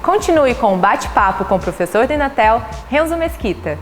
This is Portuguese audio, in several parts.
Continue com o bate-papo com o professor do Inatel, Renzo Mesquita.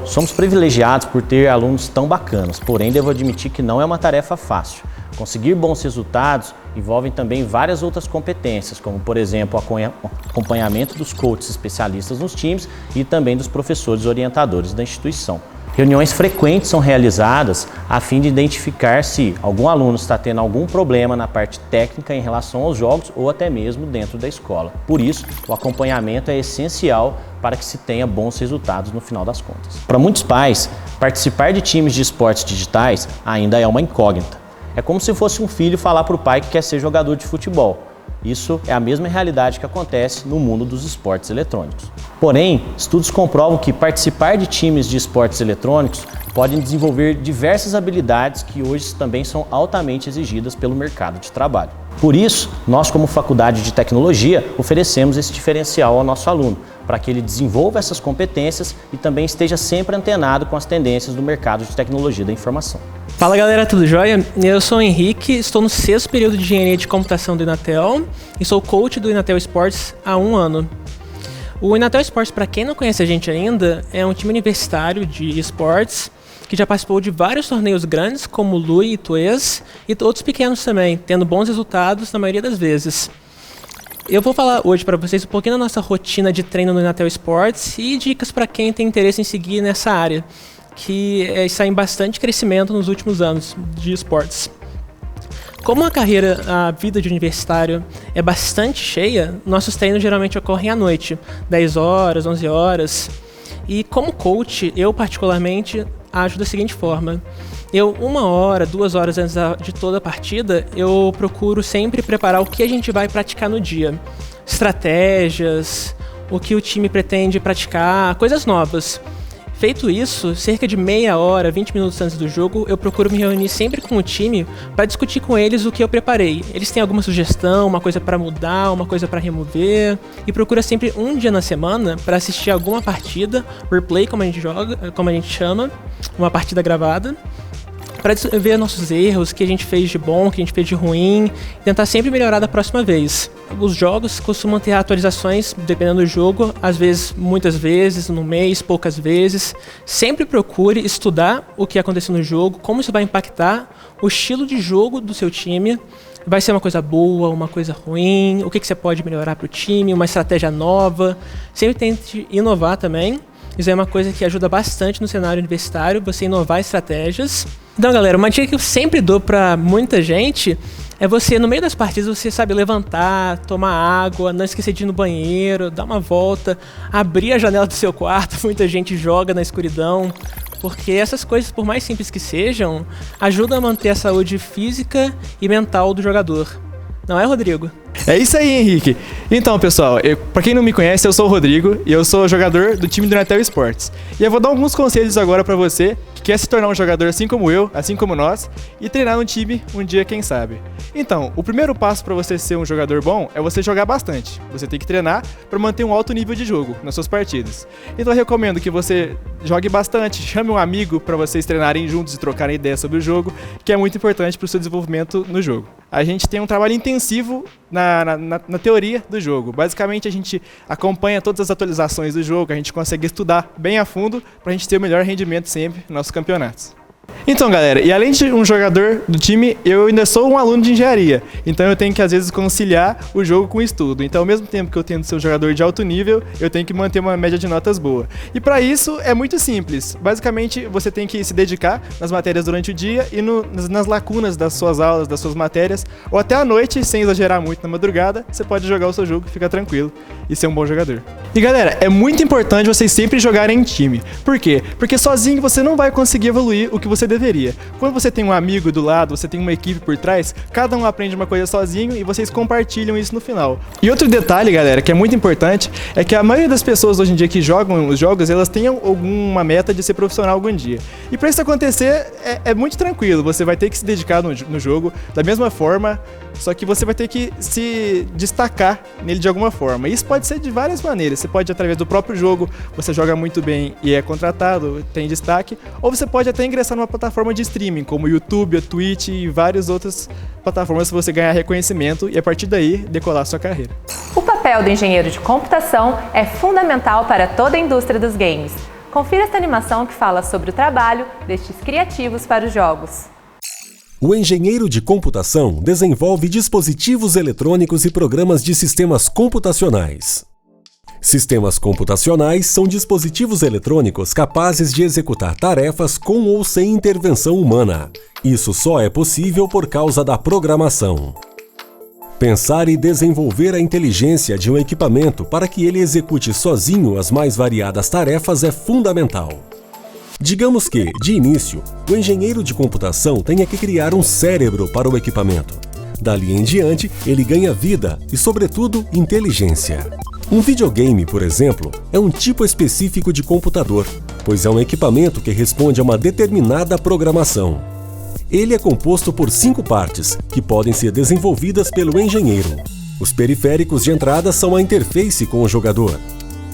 Somos privilegiados por ter alunos tão bacanas, porém devo admitir que não é uma tarefa fácil. Conseguir bons resultados envolve também várias outras competências, como por exemplo o acompanhamento dos coaches especialistas nos times e também dos professores orientadores da instituição. Reuniões frequentes são realizadas a fim de identificar se algum aluno está tendo algum problema na parte técnica em relação aos jogos ou até mesmo dentro da escola. Por isso, o acompanhamento é essencial para que se tenha bons resultados no final das contas. Para muitos pais, participar de times de esportes digitais ainda é uma incógnita. É como se fosse um filho falar para o pai que quer ser jogador de futebol. Isso é a mesma realidade que acontece no mundo dos esportes eletrônicos. Porém, estudos comprovam que participar de times de esportes eletrônicos podem desenvolver diversas habilidades que hoje também são altamente exigidas pelo mercado de trabalho. Por isso, nós como Faculdade de Tecnologia oferecemos esse diferencial ao nosso aluno, para que ele desenvolva essas competências e também esteja sempre antenado com as tendências do mercado de tecnologia da informação. Fala galera, tudo jóia? Eu sou o Henrique, estou no 6º período de Engenharia de Computação do Inatel e sou coach do Inatel Esportes há 1 ano. O Inatel Esportes, para quem não conhece a gente ainda, é um time universitário de esportes que já participou de vários torneios grandes, como o LUI e TUES, e outros pequenos também, tendo bons resultados na maioria das vezes. Eu vou falar hoje para vocês um pouquinho da nossa rotina de treino no Inatel Esportes e dicas para quem tem interesse em seguir nessa área, que está em bastante crescimento nos últimos anos de esportes. Como a vida de universitário é bastante cheia, nossos treinos geralmente ocorrem à noite, 10 horas, 11 horas. E como coach, eu particularmente ajo da seguinte forma. 1 hora, 2 horas antes de toda a partida, eu procuro sempre preparar o que a gente vai praticar no dia. Estratégias, o que o time pretende praticar, coisas novas. Feito isso, cerca de meia hora, 20 minutos antes do jogo, eu procuro me reunir sempre com o time para discutir com eles o que eu preparei. Eles têm alguma sugestão, uma coisa para mudar, uma coisa para remover, e procura sempre um dia na semana para assistir alguma partida, replay como a gente chama, uma partida gravada, para ver nossos erros, o que a gente fez de bom, o que a gente fez de ruim, e tentar sempre melhorar da próxima vez. Os jogos costumam ter atualizações, dependendo do jogo, às vezes, muitas vezes, no mês, poucas vezes. Sempre procure estudar o que aconteceu no jogo, como isso vai impactar o estilo de jogo do seu time. Vai ser uma coisa boa, uma coisa ruim, o que você pode melhorar para o time, uma estratégia nova. Sempre tente inovar também. Isso é uma coisa que ajuda bastante no cenário universitário, você inovar estratégias. Então, galera, uma dica que eu sempre dou pra muita gente é você, no meio das partidas, você sabe levantar, tomar água, não esquecer de ir no banheiro, dar uma volta, abrir a janela do seu quarto. Muita gente joga na escuridão, porque essas coisas, por mais simples que sejam, ajudam a manter a saúde física e mental do jogador. Não é, Rodrigo? É isso aí, Henrique. Então, pessoal, pra quem não me conhece, eu sou o Rodrigo e eu sou jogador do time do Inatel Esportes. E eu vou dar alguns conselhos agora pra você que quer se tornar um jogador assim como eu, assim como nós, e treinar no time um dia, quem sabe. Então, o primeiro passo pra você ser um jogador bom é você jogar bastante. Você tem que treinar pra manter um alto nível de jogo nas suas partidas. Então eu recomendo que você jogue bastante, chame um amigo pra vocês treinarem juntos e trocarem ideias sobre o jogo, que é muito importante pro seu desenvolvimento no jogo. A gente tem um trabalho intensivo na teoria do jogo. Basicamente, a gente acompanha todas as atualizações do jogo, a gente consegue estudar bem a fundo para a gente ter o melhor rendimento sempre nos nossos campeonatos. Então, galera, e além de um jogador do time, eu ainda sou um aluno de engenharia. Então eu tenho que, às vezes, conciliar o jogo com o estudo. Então, ao mesmo tempo que eu tento ser um jogador de alto nível, eu tenho que manter uma média de notas boa. E para isso, é muito simples. Basicamente, você tem que se dedicar nas matérias durante o dia e nas lacunas das suas aulas, das suas matérias, ou até à noite, sem exagerar muito na madrugada, você pode jogar o seu jogo, fica tranquilo e ser um bom jogador. E, galera, é muito importante vocês sempre jogarem em time. Por quê? Porque sozinho você não vai conseguir evoluir o que você deveria. Quando você tem um amigo do lado, você tem uma equipe por trás, cada um aprende uma coisa sozinho e vocês compartilham isso no final. E outro detalhe, galera, que é muito importante, é que a maioria das pessoas hoje em dia que jogam os jogos, elas têm alguma meta de ser profissional algum dia. E para isso acontecer, é muito tranquilo, você vai ter que se dedicar no jogo da mesma forma, só que você vai ter que se destacar nele de alguma forma. Isso pode ser de várias maneiras. Você pode, através do próprio jogo, você joga muito bem e é contratado, tem destaque, ou você pode até ingressar numa plataforma de streaming, como o YouTube, a Twitch e várias outras plataformas para você ganhar reconhecimento e, a partir daí, decolar sua carreira. O papel do engenheiro de computação é fundamental para toda a indústria dos games. Confira esta animação que fala sobre o trabalho destes criativos para os jogos. O engenheiro de computação desenvolve dispositivos eletrônicos e programas de sistemas computacionais. Sistemas computacionais são dispositivos eletrônicos capazes de executar tarefas com ou sem intervenção humana. Isso só é possível por causa da programação. Pensar e desenvolver a inteligência de um equipamento para que ele execute sozinho as mais variadas tarefas é fundamental. Digamos que, de início, o engenheiro de computação tenha que criar um cérebro para o equipamento. Dali em diante, ele ganha vida e, sobretudo, inteligência. Um videogame, por exemplo, é um tipo específico de computador, pois é um equipamento que responde a uma determinada programação. Ele é composto por 5 partes, que podem ser desenvolvidas pelo engenheiro. Os periféricos de entrada são a interface com o jogador.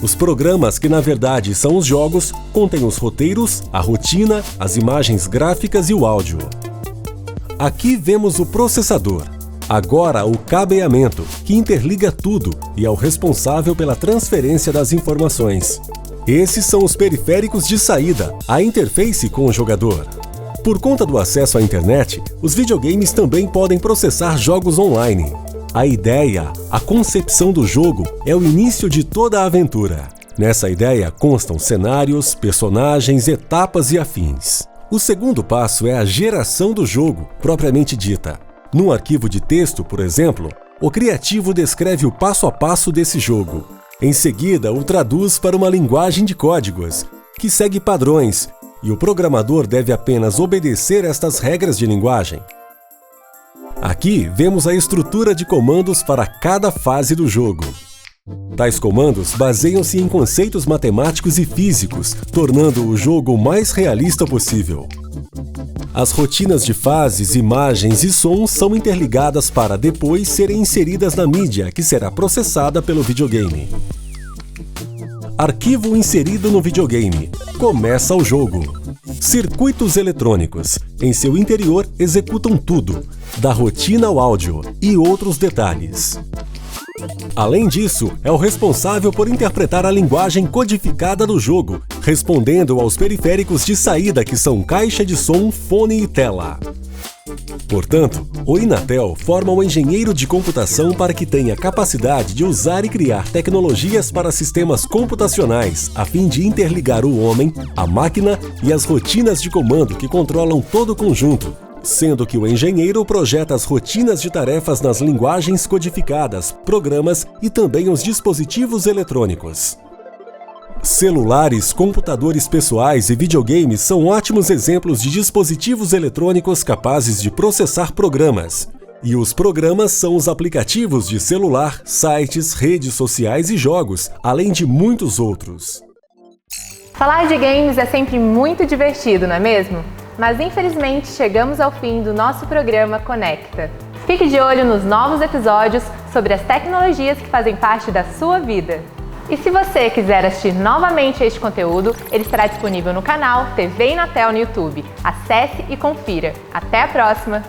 Os programas, que na verdade são os jogos, contêm os roteiros, a rotina, as imagens gráficas e o áudio. Aqui vemos o processador. Agora o cabeamento, que interliga tudo e é o responsável pela transferência das informações. Esses são os periféricos de saída, a interface com o jogador. Por conta do acesso à internet, os videogames também podem processar jogos online. A ideia, a concepção do jogo, é o início de toda a aventura. Nessa ideia constam cenários, personagens, etapas e afins. O segundo passo é a geração do jogo, propriamente dita. Num arquivo de texto, por exemplo, o criativo descreve o passo a passo desse jogo. Em seguida, o traduz para uma linguagem de códigos, que segue padrões, e o programador deve apenas obedecer estas regras de linguagem. Aqui vemos a estrutura de comandos para cada fase do jogo. Tais comandos baseiam-se em conceitos matemáticos e físicos, tornando o jogo o mais realista possível. As rotinas de fases, imagens e sons são interligadas para depois serem inseridas na mídia, que será processada pelo videogame. Arquivo inserido no videogame. Começa o jogo. Circuitos eletrônicos. Em seu interior executam tudo, da rotina ao áudio e outros detalhes. Além disso, é o responsável por interpretar a linguagem codificada do jogo, respondendo aos periféricos de saída, que são caixa de som, fone e tela. Portanto, o Inatel forma um engenheiro de computação para que tenha capacidade de usar e criar tecnologias para sistemas computacionais, a fim de interligar o homem, a máquina e as rotinas de comando que controlam todo o conjunto, sendo que o engenheiro projeta as rotinas de tarefas nas linguagens codificadas, programas e também os dispositivos eletrônicos. Celulares, computadores pessoais e videogames são ótimos exemplos de dispositivos eletrônicos capazes de processar programas. E os programas são os aplicativos de celular, sites, redes sociais e jogos, além de muitos outros. Falar de games é sempre muito divertido, não é mesmo? Mas infelizmente chegamos ao fim do nosso programa Conecta. Fique de olho nos novos episódios sobre as tecnologias que fazem parte da sua vida. E se você quiser assistir novamente este conteúdo, ele estará disponível no canal TV Inatel no YouTube. Acesse e confira. Até a próxima!